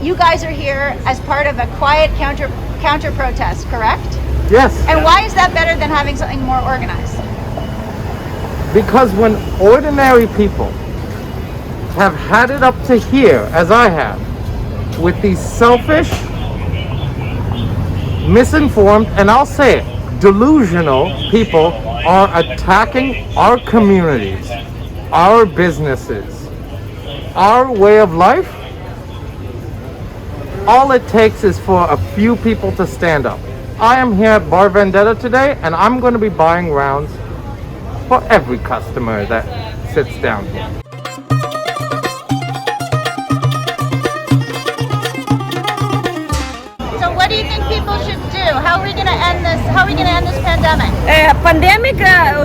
You guys are here as part of a quiet counter protest, correct? Yes. And why is that better than having something more organized? Because when ordinary people have had it up to here, as I have, with these selfish, misinformed, and I'll say it, delusional people are attacking our communities, our businesses, our way of life, all it takes is for a few people to stand up. I am here at Bar Vendetta today, and I'm going to be buying rounds for every customer that sits down here. So what do you think people should do? How are we going to end this? How are we going to end this pandemic?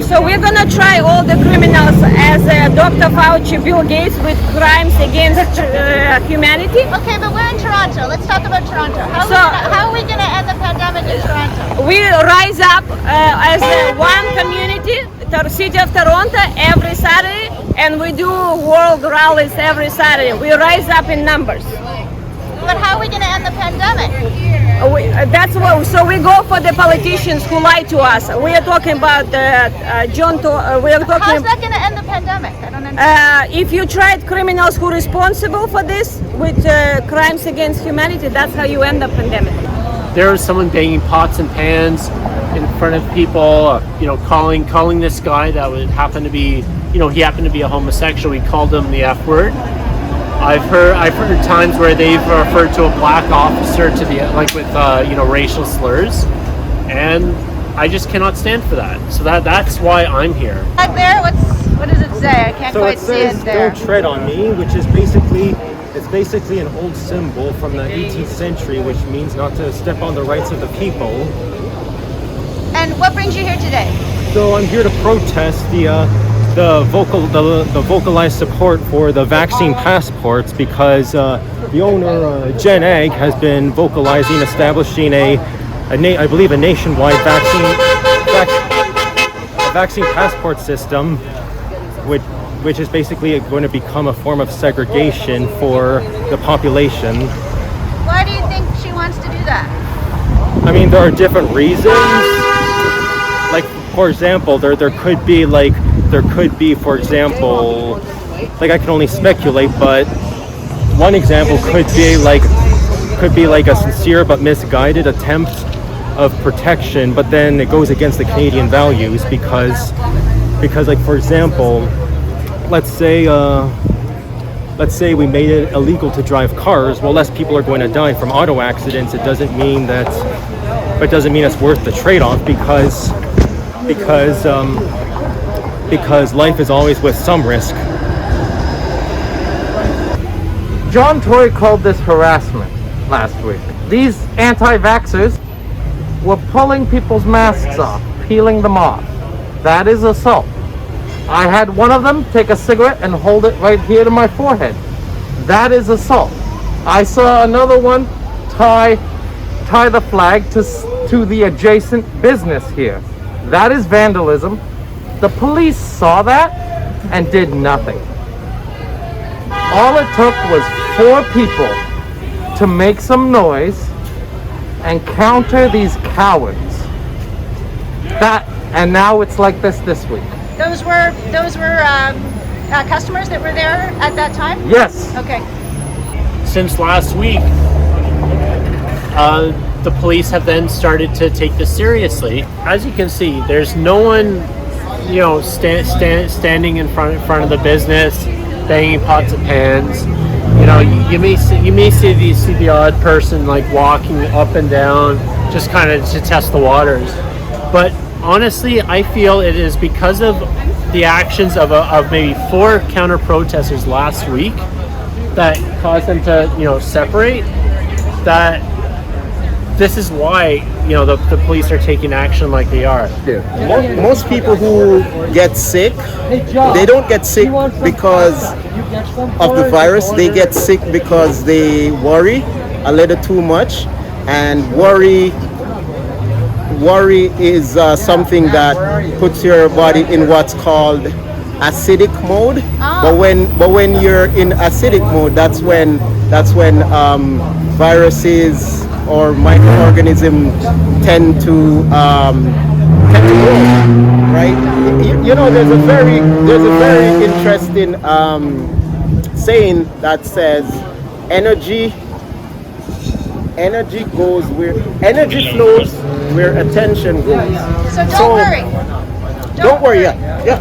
So we're gonna try all the criminals as Dr. Fauci, Bill Gates, with crimes against humanity. Okay, but we're in Toronto. Let's talk about Toronto. How are we going to end the pandemic in Toronto? We rise up as one community, the city of Toronto, every Saturday, and we do world rallies every Saturday. We rise up in numbers. But how are we going to end the pandemic? So we go for the politicians who lie to us. We are talking about we are talking. How's that going to end the pandemic? I don't understand. If you tried criminals who are responsible for this with crimes against humanity, that's how you end the pandemic. There was someone banging pots and pans in front of people, calling this guy that would happen to be, he happened to be a homosexual. We called him the F word. I've heard times where they've referred to a black officer with racial slurs, and I just cannot stand for that. So that's why I'm here. Back there, what does it say? I can't quite see it there. "Don't tread on me," which is basically an old symbol from the 18th century, which means not to step on the rights of the people. And what brings you here today? So I'm here to protest the vocalized support for the vaccine passports, because the owner, Gen Egg, has been vocalizing establishing I believe a nationwide vaccine passport system, which is basically going to become a form of segregation for the population. Why do you think she wants to do that? I mean, there are different reasons. Like, for example, there could be, for example, like, I can only speculate, but one example could be like a sincere but misguided attempt of protection, but then it goes against the Canadian values because like, for example, let's say we made it illegal to drive cars. Well, less people are going to die from auto accidents. It doesn't mean it's worth the trade-off, because life is always with some risk. John Tory called this harassment last week. These anti-vaxxers were pulling people's masks off, peeling them off. That is assault. I had one of them take a cigarette and hold it right here to my forehead. That is assault. I saw another one tie the flag to the adjacent business here. That is vandalism. The police saw that and did nothing. All it took was 4 people to make some noise and counter these cowards. And now it's like this week. Those were customers that were there at that time? Yes. Okay. Since last week, the police have then started to take this seriously. As you can see, there's no one, standing in front of the business, banging pots and pans. You may see the odd person like walking up and down, just kind of to test the waters. But honestly, I feel it is because of the actions of maybe 4 counter protesters last week that caused them to separate. That this is why the police are taking action like they are. Most people who get sick, they don't get sick because of the virus. They get sick because they worry a little too much, and worry is something that puts your body in what's called acidic mode. Ah. But when you're in acidic mode, that's when viruses or microorganisms tend to grow, right? You know, there's a very interesting saying that says energy goes where energy flows, where attention goes. So don't worry. Don't worry. Yeah.